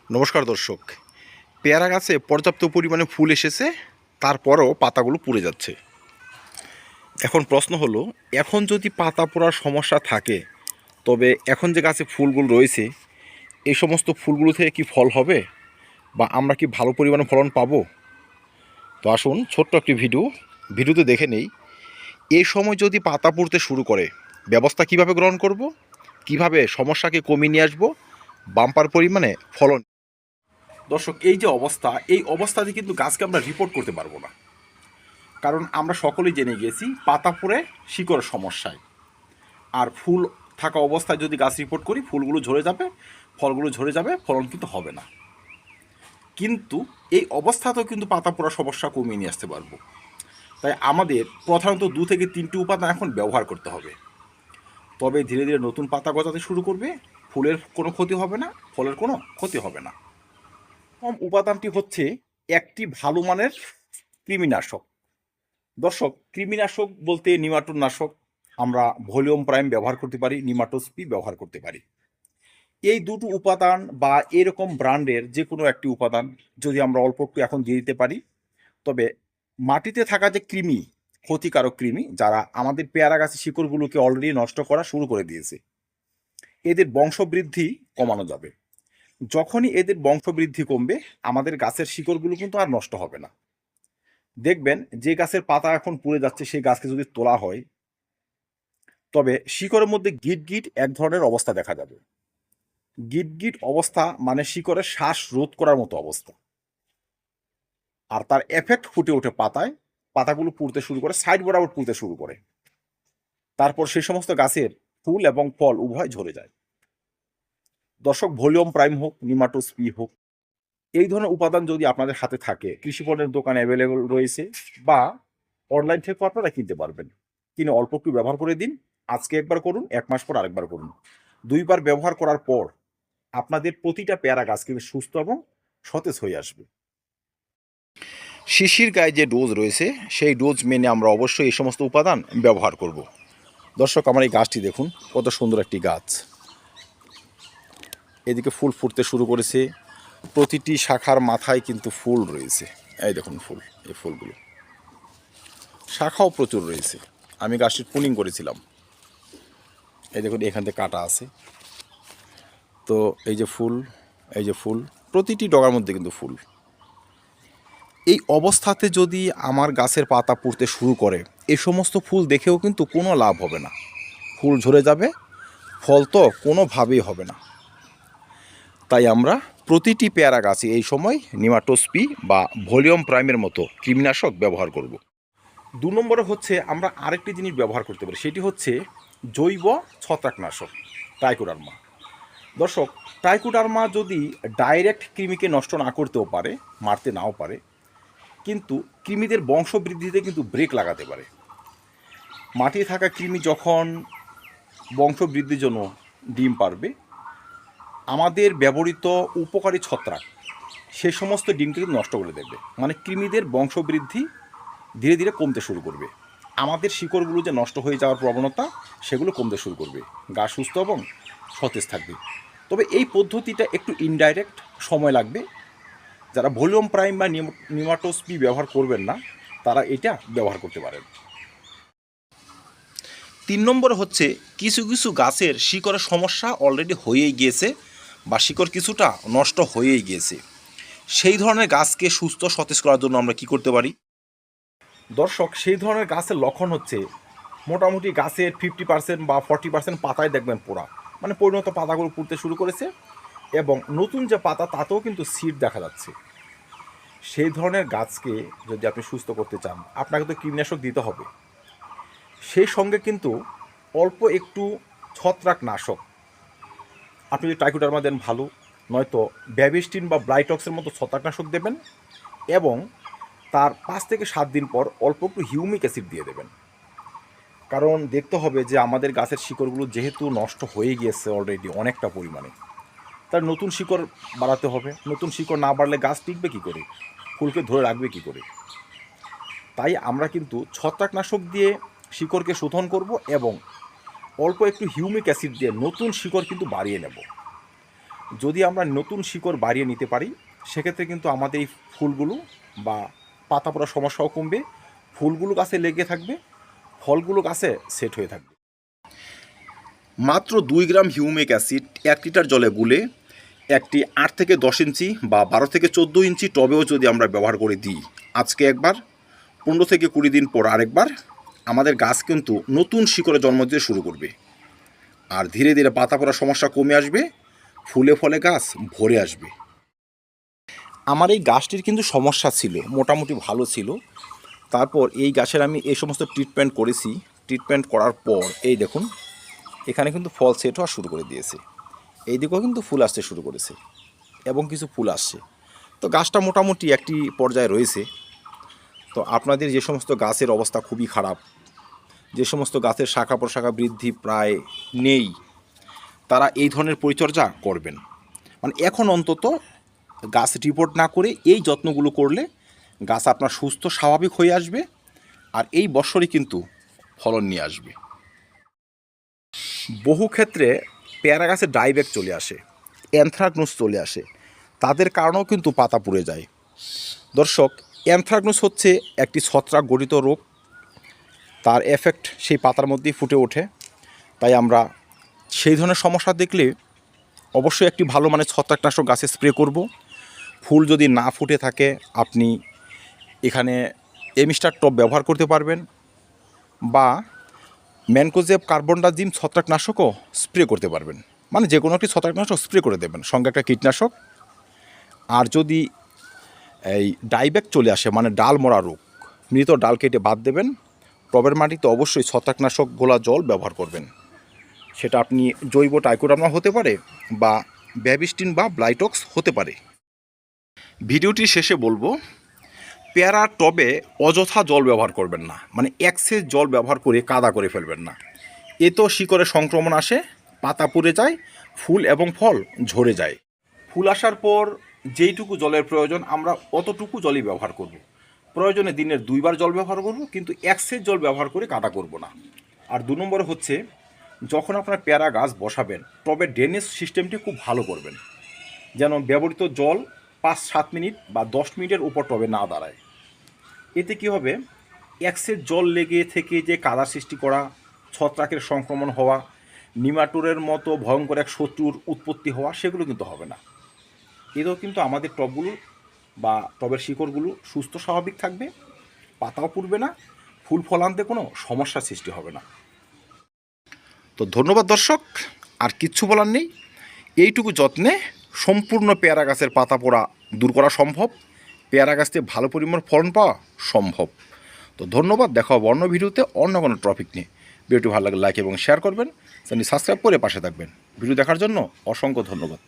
নমস্কার দর্শক। পেয়ারা গাছে পর্যাপ্ত পরিমাণে ফুল এসেছে, তারপরও পাতাগুলো পুড়ে যাচ্ছে। এখন প্রশ্ন হলো, এখন যদি পাতা পোড়ার সমস্যা থাকে, তবে এখন যে গাছে ফুলগুলো রয়েছে এই সমস্ত ফুলগুলো থেকে কি ফল হবে, বা আমরা কি ভালো পরিমাণে ফলন পাবো? তো আসুন ছোট্ট একটি ভিডিওতে দেখে নেই। এই সময় যদি পাতা পুড়তে শুরু করে, ব্যবস্থা কিভাবে গ্রহণ করব, কিভাবে সমস্যাকে কমিয়ে নিয়ে আসবো, বাম্পার পরিমাণে ফলন। দর্শক, এই যে অবস্থা, এই অবস্থাতে কিন্তু গাছকে আমরা রিপোর্ট করতে পারবো না, কারণ আমরা সকলেই জেনে গিয়েছি পাতা পড়ে শিকড়ের সমস্যায়। আর ফুল থাকা অবস্থায় যদি গাছ রিপোর্ট করি, ফুলগুলো ঝরে যাবে, ফলগুলো ঝরে যাবে, ফলন কিন্তু হবে না। কিন্তু এই অবস্থাতেও কিন্তু পাতা পোড়ার সমস্যা কমিয়ে নিয়ে আসতে পারবো। তাই আমাদের প্রধানত 2 থেকে 3টি উপাদান এখন ব্যবহার করতে হবে। তবে ধীরে ধীরে নতুন পাতা গজাতে শুরু করবে, ফুলের কোনো ক্ষতি হবে না, ফলের কোনো ক্ষতি হবে না। প্রথম উপাদানটি হচ্ছে একটি ভালো মানের কৃমিনাশক। দর্শক, কৃমিনাশক বলতে নিমাটোডনাশক আমরা ভলিউম প্রাইম ব্যবহার করতে পারি, নিমাটোস্পি ব্যবহার করতে পারি। এই দুটো উপাদান বা এরকম ব্র্যান্ডের যে কোনো একটি উপাদান যদি আমরা অল্প একটু এখন দিয়ে দিতে পারি, তবে মাটিতে থাকা যে কৃমি, ক্ষতিকারক কৃমি যারা আমাদের পেয়ারা গাছের শিকড়গুলোকে অলরেডি নষ্ট করা শুরু করে দিয়েছে, এদের বংশবৃদ্ধি কমানো যাবে। যখনই এদের বংশবৃদ্ধি কমবে, আমাদের গাছের শিকড়গুলো কিন্তু আর নষ্ট হবে না। দেখবেন যে গাছের পাতা এখন পুড়ে যাচ্ছে সেই গাছকে যদি তোলা হয়, তবে শিকড়ের মধ্যে গিট গিট এক ধরনের অবস্থা দেখা যাবে। গিট গিট অবস্থা মানে শিকড়ের শ্বাস রোধ করার মতো অবস্থা। আর তার এফেক্ট ফুটে ওঠে পাতায়, পাতাগুলো পুড়তে শুরু করে, সাইড বরাবর পুড়তে শুরু করে। তারপর সেই সমস্ত গাছের ফুল এবং ফল উভয় ঝরে যায়। দর্শক, ভলিউম প্রাইম হোক, নিমাটোস্পি হোক, এই ধরনের উপাদান যদি আপনাদের হাতে থাকে, কৃষি পণ্যের দোকানে অ্যাভেলেবল রয়েছে, বা অনলাইন থেকেও আপনারা কিনতে পারবেন। কিনে অল্প একটু ব্যবহার করে দিন। আজকে একবার করুন, 1 মাস পর আরেকবার করুন। 2বার ব্যবহার করার পর আপনাদের প্রতিটা পেয়ারা গাছ কিন্তু সুস্থ এবং সতেজ হয়ে আসবে। শিশির গায়ে যে ডোজ রয়েছে সেই ডোজ মেনে আমরা অবশ্যই এই সমস্ত উপাদান ব্যবহার করব। দর্শক, আমার এই গাছটি দেখুন, কত সুন্দর একটি গাছ। এদিকে ফুল ফুটতে শুরু করেছে, প্রতিটি শাখার মাথায় কিন্তু ফুল রয়েছে। এই দেখুন ফুল, এই ফুলগুলো, শাখাও প্রচুর রয়েছে। আমি গাছটির পুলিং করেছিলাম। এই দেখুন, এখান থেকে কাটা আছে। তো এই যে ফুল, এই যে ফুল, প্রতিটি ডগার মধ্যে কিন্তু ফুল। এই অবস্থাতে যদি আমার গাছের পাতা পুড়তে শুরু করে, এই সমস্ত ফুল দেখেও কিন্তু কোনো লাভ হবে না। ফুল ঝরে যাবে, ফল তো কোনোভাবেই হবে না। তাই আমরা প্রতিটি পেয়ারা গাছে এই সময় নিমাটোস্পি বা ভলিউম প্রাইমের মতো কৃমিনাশক ব্যবহার করব। 2 নম্বরে হচ্ছে আমরা আরেকটি জিনিস ব্যবহার করতে পারি, সেটি হচ্ছে জৈব ছত্রাকনাশক, ট্রাইকোডার্মা। দর্শক, ট্রাইকোডার্মা যদি ডাইরেক্ট কৃমিকে নষ্ট না করতেও পারে, মারতে নাও পারে, কিন্তু কৃমিদের বংশবৃদ্ধিতে কিন্তু ব্রেক লাগাতে পারে। মাটিতে থাকা কৃমি যখন বংশবৃদ্ধির জন্য ডিম পারবে, আমাদের ব্যবহৃত উপকারী ছত্রাক সে সমস্ত ডিমকে কিন্তু নষ্ট করে দেবে। মানে কৃমিদের বংশবৃদ্ধি ধীরে ধীরে কমতে শুরু করবে। আমাদের শিকড়গুলো যে নষ্ট হয়ে যাওয়ার প্রবণতা, সেগুলো কমতে শুরু করবে, গাছ সুস্থ এবং সতেজ থাকবে। তবে এই পদ্ধতিটা একটু ইনডাইরেক্ট, সময় লাগবে। যারা ভলিউম প্রাইম বা নিমাটোস্পি ব্যবহার করবেন না, তারা এটা ব্যবহার করতে পারেন। 3 নম্বর হচ্ছে কিছু কিছু গাছের শিকড়ের সমস্যা অলরেডি হয়েই গিয়েছে, বা শিকড় কিছুটা নষ্ট হয়েই গিয়েছে। সেই ধরনের গাছকে সুস্থ সতেজ করার জন্য আমরা কি করতে পারি? দর্শক, সেই ধরনের গাছের লক্ষণ হচ্ছে মোটামুটি গাছের 50% বা 40% পাতায় দেখবেন পোড়া, মানে পরিণত পাতাগুলো পুড়তে শুরু করেছে, এবং নতুন যে পাতা তাতেও কিন্তু সিড দেখা যাচ্ছে। সেই ধরনের গাছকে যদি আপনি সুস্থ করতে চান, আপনাকে তো কীটনাশক দিতে হবে। সেই সঙ্গে কিন্তু অল্প একটু ছত্রাকনাশক, আপনি যদি ট্রাইকোডার্মা দেন ভালো, নয়তো ব্যাবিস্টিন বা ব্লাইটক্সের মতো ছত্রাকনাশক দেবেন, এবং তার 5 থেকে 7 দিন পর অল্প একটু হিউমিক অ্যাসিড দিয়ে দেবেন। কারণ দেখতে হবে যে আমাদের গাছের শিকড়গুলো যেহেতু নষ্ট হয়ে গিয়েছে অলরেডি অনেকটা পরিমাণে, তার নতুন শিকড় বাড়াতে হবে। নতুন শিকড় না বাড়লে গাছ টিকবে কী করে, ফুলকে ধরে রাখবে কী করে? তাই আমরা কিন্তু ছত্রাকনাশক দিয়ে শিকড়কে শোধন করব, এবং অল্প একটু হিউমিক অ্যাসিড দিয়ে নতুন শিকড় কিন্তু বাড়িয়ে নেব। যদি আমরা নতুন শিকড় বাড়িয়ে নিতে পারি সেক্ষেত্রে কিন্তু আমাদের এই ফুলগুলো বা পাতা পড়ার সমস্যাও কমবে, ফুলগুলো গাছে লেগে থাকবে, ফলগুলো গাছে সেট হয়ে থাকবে। মাত্র 2 গ্রাম হিউমিক অ্যাসিড 1 লিটার জলে গুলে একটি 8 থেকে 10 ইঞ্চি বা 12 থেকে 14 ইঞ্চি টবেও যদি আমরা ব্যবহার করে দিই, আজকে একবার, 15 থেকে 20 দিন পর আরেকবার, আমাদের গাছ কিন্তু নতুন শিকড়ে জন্ম দিতে শুরু করবে। আর ধীরে ধীরে পাতা পড়ার সমস্যা কমে আসবে, ফুলে ফলে গাছ ভরে আসবে। আমার এই গাছটির কিন্তু সমস্যা ছিল, মোটামুটি ভালো ছিল। তারপর এই গাছের আমি এই সমস্ত ট্রিটমেন্ট করেছি। ট্রিটমেন্ট করার পর এই দেখুন, এখানে কিন্তু ফল সেট হওয়া শুরু করে দিয়েছে, এই দিকেও কিন্তু ফুল আসতে শুরু করেছে এবং কিছু ফুল আসছে। তো গাছটা মোটামুটি একটি পর্যায়ে রয়েছে। তো আপনাদের যে সমস্ত গাছের অবস্থা খুবই খারাপ, যে সমস্ত গাছের শাখা প্রশাখা বৃদ্ধি প্রায় নেই, তারা এই ধরনের পরিচর্যা করবেন। মানে এখন অন্তত গাছ রিপোর্ট না করে এই যত্নগুলো করলে গাছ আপনার সুস্থ স্বাভাবিক হয়ে আসবে, আর এই বছরই কিন্তু ফলন নিয়ে আসবে। বহু ক্ষেত্রে পেয়ারা গাছে ডাইব্যাক চলে আসে, অ্যানথ্রাকনোজ চলে আসে, তাদের কারণেও কিন্তু পাতা পুড়ে যায়। দর্শক, অ্যানথ্রাকনোজ হচ্ছে একটি ছত্রাক গঠিত রোগ, তার এফেক্ট সেই পাতার মধ্যেই ফুটে ওঠে। তাই আমরা সেই ধরনের সমস্যা দেখলে অবশ্যই একটি ভালো মানের ছত্রাকনাশক গাছে স্প্রে করব। ফুল যদি না ফুটে থাকে আপনি এখানে এমিস্টার টপ ব্যবহার করতে পারবেন, বা ম্যানকোজেব কার্বনডাজিম ছত্রাকনাশকও স্প্রে করতে পারবেন। মানে যে কোনো একটি ছত্রাকনাশক স্প্রে করে দেবেন, সঙ্গে একটা কীটনাশক। আর যদি এই ডাইব্যাক চলে আসে, মানে ডাল মরা রোগ, মৃত ডাল কেটে বাদ দেবেন। টবের মাটিতে অবশ্যই ছত্রাকনাশক গোলা জল ব্যবহার করবেন। সেটা আপনি জৈব টাইকোডার্মা হতে পারে, বা ব্যাবিস্টিন বা ব্লাইটক্স হতে পারে। ভিডিওটির শেষে বলবো, পেয়ারা টবে অযথা জল ব্যবহার করবেন না, মানে এক্সেস জল ব্যবহার করে কাদা করে ফেলবেন না। এতেও শিকড়ে সংক্রমণ আসে, পাতা পুড়ে যায়, ফুল এবং ফল ঝরে যায়। ফুল আসার পর যেইটুকু জলের প্রয়োজন আমরা অতটুকু জলই ব্যবহার করব। প্রয়োজনে দিনের 2 বার জল ব্যবহার করব, কিন্তু এক্সেস জল ব্যবহার করে কাদা করব না। আর 2 নম্বরে হচ্ছে, যখন আপনার পেয়ারা গাছ বসাবেন টবের ড্রেনেজ সিস্টেমটি খুব ভালো করবেন, যেন ব্যবহৃত জল 5-7 মিনিট বা 10 মিনিটের উপর টবে না দাঁড়ায়। এতে কী হবে, এক্সেস জল লেগে থেকে যে কাদা সৃষ্টি করা, ছত্রাকের সংক্রমণ হওয়া, নিমাটোরের মতো ভয়ঙ্কর এক শত্রুর উৎপত্তি হওয়া, সেগুলো কিন্তু হবে না। এতেও কিন্তু আমাদের টবগুলো বা টবের শিকড়গুলো সুস্থ স্বাভাবিক থাকবে, পাতাও পুড়বে না, ফুল ফল আনতে কোনো সমস্যার সৃষ্টি হবে না। তো ধন্যবাদ দর্শক, আর কিচ্ছু বলার নেই। এইটুকু যত্নে সম্পূর্ণ পেয়ারা গাছের পাতা পোড়া দূর করা সম্ভব, পেয়ারা গাছ থেকে ভালো পরিমাণ ফলন পাওয়া সম্ভব। তো ধন্যবাদ, দেখা হবে অন্য ভিডিওতে অন্য কোনো টপিক নিয়ে। ভিডিওটি ভালো লাগলে লাইক এবং শেয়ার করবেন, চ্যানেলটি সাবস্ক্রাইব করে পাশে থাকবেন। ভিডিও দেখার জন্য অসংখ্য ধন্যবাদ।